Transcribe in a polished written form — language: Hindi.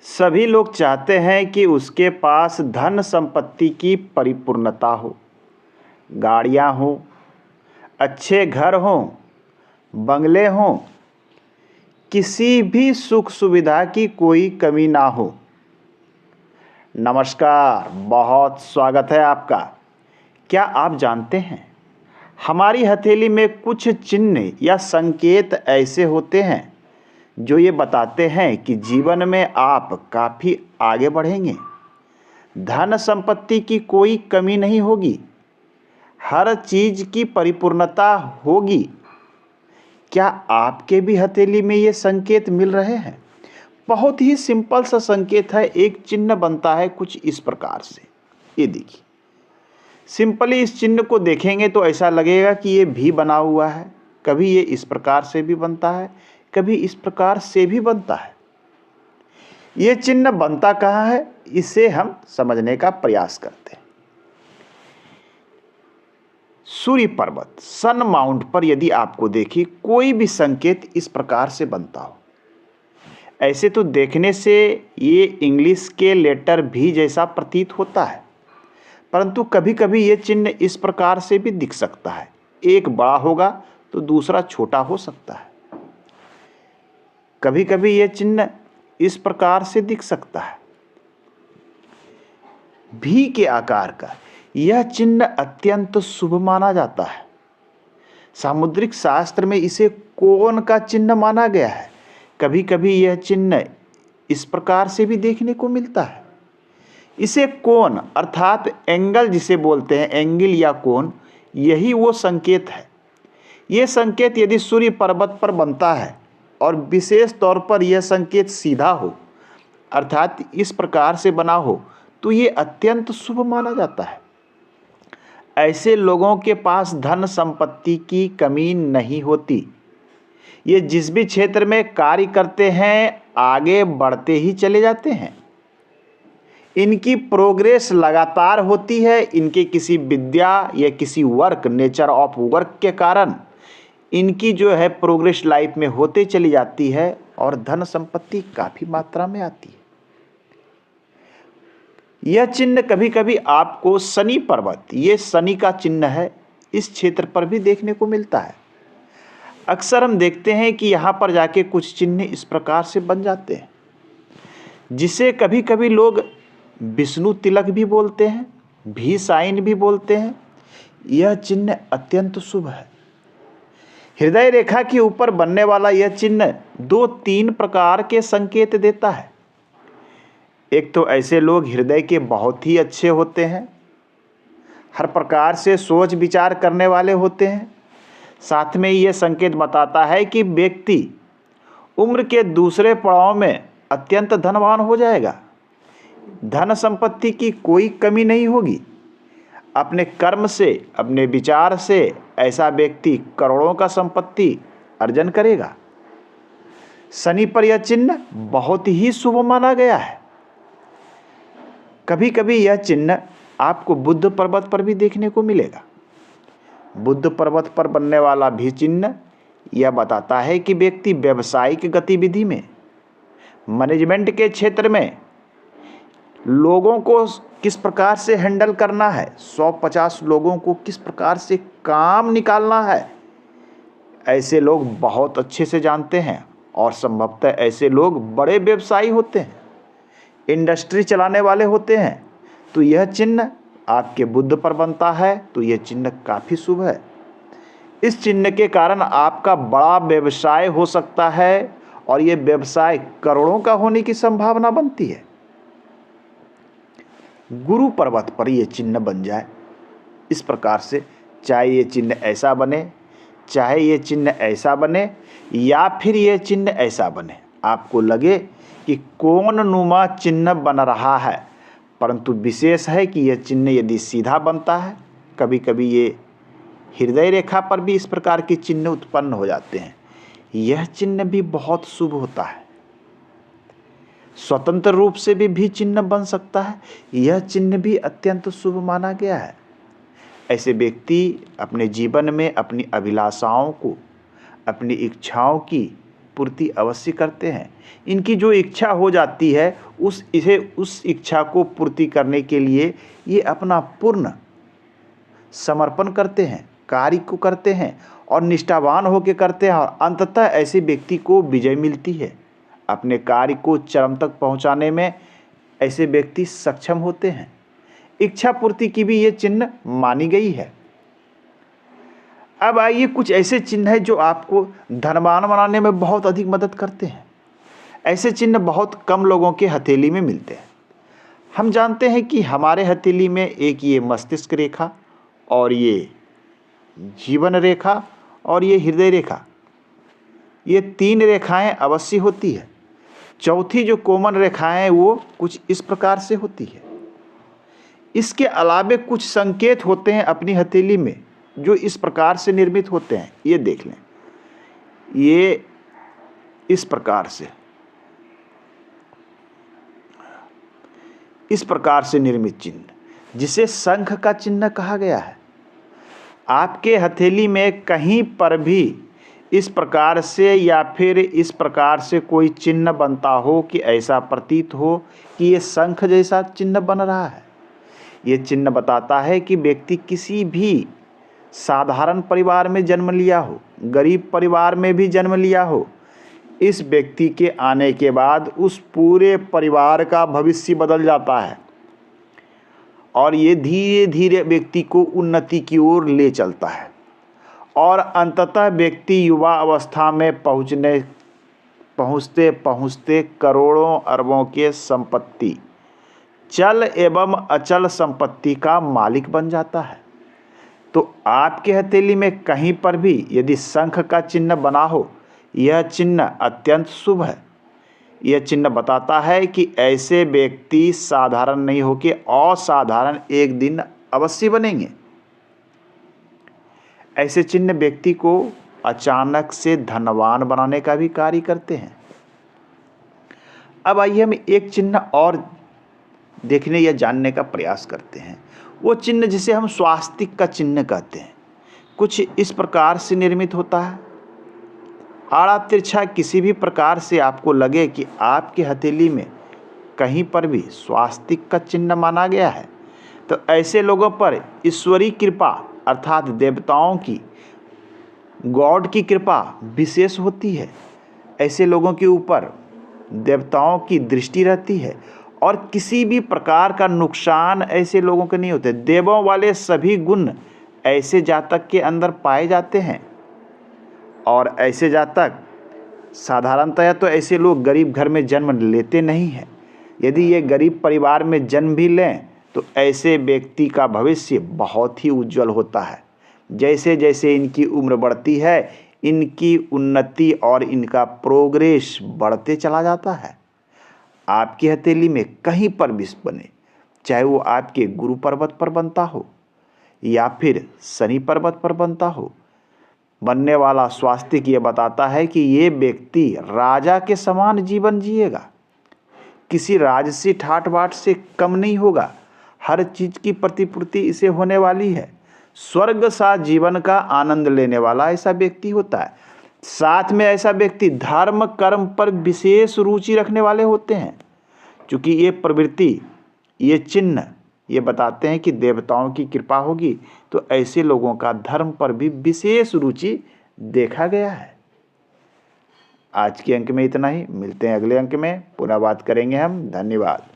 सभी लोग चाहते हैं कि उसके पास धन संपत्ति की परिपूर्णता हो, गाड़ियाँ हों, अच्छे घर हों, बंगले हों, किसी भी सुख सुविधा की कोई कमी ना हो। नमस्कार, बहुत स्वागत है आपका। क्या आप जानते हैं, हमारी हथेली में कुछ चिन्ह या संकेत ऐसे होते हैं जो ये बताते हैं कि जीवन में आप काफ़ी आगे बढ़ेंगे, धन संपत्ति की कोई कमी नहीं होगी, हर चीज़ की परिपूर्णता होगी। क्या आपके भी हथेली में ये संकेत मिल रहे हैं? बहुत ही सिंपल सा संकेत है। एक चिन्ह बनता है कुछ इस प्रकार से। ये देखिए, सिंपली इस चिन्ह को देखेंगे तो ऐसा लगेगा कि ये भी बना हुआ है। कभी ये इस प्रकार से भी बनता है, कभी इस प्रकार से भी बनता है। ये चिन्ह बनता कहाँ है, इसे हम समझने का प्रयास करते हैं। सूर्य पर्वत सन माउंट पर यदि आपको देखिए कोई भी संकेत इस प्रकार से बनता हो, ऐसे तो देखने से ये इंग्लिश के लेटर भी जैसा प्रतीत होता है, परंतु कभी कभी ये चिन्ह इस प्रकार से भी दिख सकता है। एक बड़ा होगा तो दूसरा छोटा हो सकता है। कभी कभी ये चिन्ह इस प्रकार से दिख सकता है, भी के आकार का। यह चिन्ह अत्यंत शुभ माना जाता है। सामुद्रिक शास्त्र में इसे कोण का चिन्ह माना गया है। कभी कभी यह चिन्ह इस प्रकार से भी देखने को मिलता है। इसे कोण अर्थात एंगल जिसे बोलते हैं, एंगल या कोण, यही वो संकेत है। यह संकेत यदि सूर्य पर्वत पर बनता है और विशेष तौर पर यह संकेत सीधा हो अर्थात इस प्रकार से बना हो तो ये अत्यंत शुभ माना जाता है। ऐसे लोगों के पास धन संपत्ति की कमी नहीं होती। ये जिस भी क्षेत्र में कार्य करते हैं आगे बढ़ते ही चले जाते हैं। इनकी प्रोग्रेस लगातार होती है। इनके किसी विद्या या किसी वर्क, नेचर ऑफ वर्क के कारण इनकी जो है प्रोग्रेस लाइफ में होते चली जाती है और धन संपत्ति काफ़ी मात्रा में आती है। यह चिन्ह कभी कभी आपको शनि पर्वत, ये शनि का चिन्ह है, इस क्षेत्र पर भी देखने को मिलता है। अक्सर हम देखते हैं कि यहाँ पर जाके कुछ चिन्ह इस प्रकार से बन जाते हैं, जिसे कभी कभी लोग विष्णु तिलक भी बोलते हैं, भी साइन भी बोलते हैं। यह चिन्ह अत्यंत शुभ है। हृदय रेखा के ऊपर बनने वाला यह चिन्ह 2-3 प्रकार के संकेत देता है। एक तो ऐसे लोग हृदय के बहुत ही अच्छे होते हैं, हर प्रकार से सोच विचार करने वाले होते हैं। साथ में यह संकेत बताता है कि व्यक्ति उम्र के दूसरे पड़ाव में अत्यंत धनवान हो जाएगा, धन संपत्ति की कोई कमी नहीं होगी। अपने कर्म से, अपने विचार से ऐसा व्यक्ति करोड़ों का संपत्ति अर्जन करेगा। शनि पर यह चिन्ह बहुत ही शुभ माना गया है। कभी कभी यह चिन्ह आपको बुद्ध पर्वत पर भी देखने को मिलेगा। बुद्ध पर्वत पर बनने वाला भी चिन्ह यह बताता है कि व्यक्ति व्यावसायिक गतिविधि में, मैनेजमेंट के क्षेत्र में लोगों को किस प्रकार से हैंडल करना है, 150 लोगों को किस प्रकार से काम निकालना है, ऐसे लोग बहुत अच्छे से जानते हैं और संभवतः ऐसे लोग बड़े व्यवसायी होते हैं, इंडस्ट्री चलाने वाले होते हैं। तो यह चिन्ह आपके बुद्ध पर बनता है तो यह चिन्ह काफ़ी शुभ है। इस चिन्ह के कारण आपका बड़ा व्यवसाय हो सकता है और यह व्यवसाय करोड़ों का होने की संभावना बनती है। गुरु पर्वत पर यह चिन्ह बन जाए इस प्रकार से, चाहे ये चिन्ह ऐसा बने, चाहे ये चिन्ह ऐसा बने या फिर ये चिन्ह ऐसा बने, आपको लगे कि कोण नुमा चिन्ह बन रहा है, परंतु विशेष है कि यह चिन्ह यदि सीधा बनता है, कभी कभी ये हृदय रेखा पर भी इस प्रकार के चिन्ह उत्पन्न हो जाते हैं, यह चिन्ह भी बहुत शुभ होता है। स्वतंत्र रूप से भी चिन्ह बन सकता है, यह चिन्ह भी अत्यंत शुभ माना गया है। ऐसे व्यक्ति अपने जीवन में अपनी अभिलाषाओं को, अपनी इच्छाओं की पूर्ति अवश्य करते हैं। इनकी जो इच्छा हो जाती है उस इच्छा को पूर्ति करने के लिए ये अपना पूर्ण समर्पण करते हैं, कार्य को करते हैं और निष्ठावान होकर करते हैं और अंततः ऐसे व्यक्ति को विजय मिलती है। अपने कार्य को चरम तक पहुंचाने में ऐसे व्यक्ति सक्षम होते हैं। इच्छा पूर्ति की भी ये चिन्ह मानी गई है। अब आइए कुछ ऐसे चिन्ह हैं जो आपको धनवान बनाने में बहुत अधिक मदद करते हैं। ऐसे चिन्ह बहुत कम लोगों के हथेली में मिलते हैं। हम जानते हैं कि हमारे हथेली में एक ये मस्तिष्क रेखा और ये जीवन रेखा और ये हृदय रेखा, ये 3 रेखाएं अवश्य होती है। चौथी जो कॉमन रेखाएं वो कुछ इस प्रकार से होती है। इसके अलावे कुछ संकेत होते हैं अपनी हथेली में जो इस प्रकार से निर्मित होते हैं। ये देख लें, ये इस प्रकार से निर्मित चिन्ह जिसे शंख का चिन्ह कहा गया है। आपके हथेली में कहीं पर भी इस प्रकार से या फिर इस प्रकार से कोई चिन्ह बनता हो कि ऐसा प्रतीत हो कि ये शंख जैसा चिन्ह बन रहा है, ये चिन्ह बताता है कि व्यक्ति किसी भी साधारण परिवार में जन्म लिया हो, गरीब परिवार में भी जन्म लिया हो, इस व्यक्ति के आने के बाद उस पूरे परिवार का भविष्य बदल जाता है और ये धीरे धीरे व्यक्ति को उन्नति की ओर ले चलता है और अंततः व्यक्ति युवा अवस्था में पहुँचते पहुँचते करोड़ों अरबों के संपत्ति, चल एवं अचल संपत्ति का मालिक बन जाता है। तो आपके हथेली में कहीं पर भी यदि शंख का चिन्ह बना हो, यह चिन्ह अत्यंत शुभ है। यह चिन्ह बताता है कि ऐसे व्यक्ति साधारण नहीं होकर असाधारण एक दिन अवश्य बनेंगे। ऐसे चिन्ह व्यक्ति को अचानक से धनवान बनाने का भी कार्य करते हैं। अब आइए हम एक चिन्ह और देखने या जानने का प्रयास करते हैं। वो चिन्ह जिसे हम स्वास्तिक का चिन्ह कहते हैं, कुछ इस प्रकार से निर्मित होता है। आड़ा तिरछा किसी भी प्रकार से आपको लगे कि आपकी हथेली में कहीं पर भी स्वास्तिक का चिन्ह माना गया है, तो ऐसे लोगों पर ईश्वरीय कृपा अर्थात देवताओं की, गॉड की कृपा विशेष होती है। ऐसे लोगों के ऊपर देवताओं की दृष्टि रहती है और किसी भी प्रकार का नुकसान ऐसे लोगों के नहीं होते। देवों वाले सभी गुण ऐसे जातक के अंदर पाए जाते हैं और ऐसे जातक साधारणतया तो ऐसे लोग गरीब घर में जन्म लेते नहीं हैं। यदि ये गरीब परिवार में जन्म भी लें तो ऐसे व्यक्ति का भविष्य बहुत ही उज्जवल होता है। जैसे जैसे इनकी उम्र बढ़ती है, इनकी उन्नति और इनका प्रोग्रेस बढ़ते चला जाता है। आपकी हथेली में कहीं पर भी बने, चाहे वो आपके गुरु पर्वत पर बनता हो या फिर शनि पर्वत पर बनता हो, बनने वाला स्वास्तिक ये बताता है कि ये व्यक्ति राजा के समान जीवन जिएगा, किसी राजसी ठाट बाट से कम नहीं होगा, हर चीज़ की प्रतिपूर्ति इसे होने वाली है, स्वर्ग सा जीवन का आनंद लेने वाला ऐसा व्यक्ति होता है। साथ में ऐसा व्यक्ति धर्म कर्म पर विशेष रुचि रखने वाले होते हैं, क्योंकि ये प्रवृत्ति, ये चिन्ह ये बताते हैं कि देवताओं की कृपा होगी तो ऐसे लोगों का धर्म पर भी विशेष रुचि देखा गया है। आज के अंक में इतना ही, मिलते हैं अगले अंक में, पुनः बात करेंगे हम। धन्यवाद।